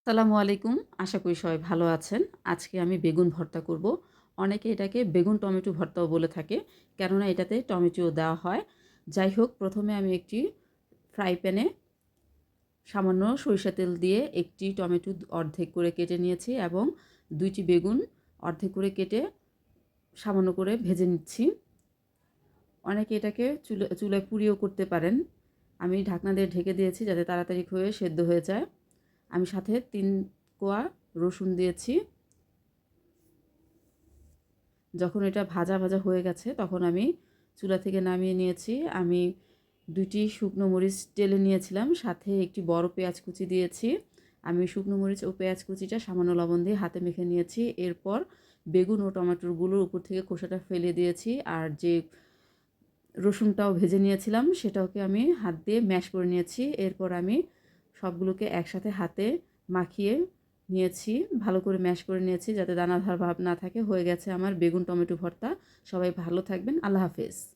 আসসালামু আলাইকুম। আশা করি সবাই ভালো আছেন। আজকে আমি বেগুন ভর্তা করব। অনেকে এটাকে বেগুন টমেটো ভর্তাও বলে থাকে। কেননা এটাতে টমেটো দেওয়া হয়। যাই হোক, প্রথমে আমি একটি ফ্রাই প্যানে সামান্য সরিষা তেল দিয়ে একটি টমেটো অর্ধেক করে কেটে নিয়েছি এবং ২টি বেগুন অর্ধেক করে কেটে সামান্য করে ভেজে নিচ্ছি। অনেকে এটাকে চুলায় পুড়িয়েও করতে পারেন। আমি ঢাকনা দিয়ে ঢেকে দিয়েছি যাতে তাড়াতাড়ি হয়ে সেদ্ধ হয়ে যায়। আমি সাথে ৩ কোয়া রসুন দিয়েছি। যখন এটা ভাজা ভাজা হয়ে গেছে তখন আমি চুলা থেকে নামিয়ে নিয়েছি। আমি ২টি শুকনো মরিচ টেলে নিয়েছিলাম, সাথে একটি বড় পেঁয়াজ কুচি দিয়েছি। আমি শুকনো মরিচ ও পেঁয়াজ কুচিটা সামান্য লবণ দিয়ে হাতে মেখে নিয়েছি। এরপর বেগুন ও টমেটোগুলোর উপর থেকে খোসাটা ফেলে দিয়েছি। আর যে রসুনটাও ভেজে নিয়েছিলাম সেটাকে আমি হাত দিয়ে ম্যাশ করে নিয়েছি। এরপর আমি সবগুলোকে একসাথে হাতে মাখিয়ে নিয়েছি, ভালো করে ম্যাশ করে নিয়েছি যাতে দানাদার ভাব না থাকে। হয়ে গেছে আমার বেগুন টমেটো ভর্তা। সবাই ভালো থাকবেন। আল্লাহ হাফেজ।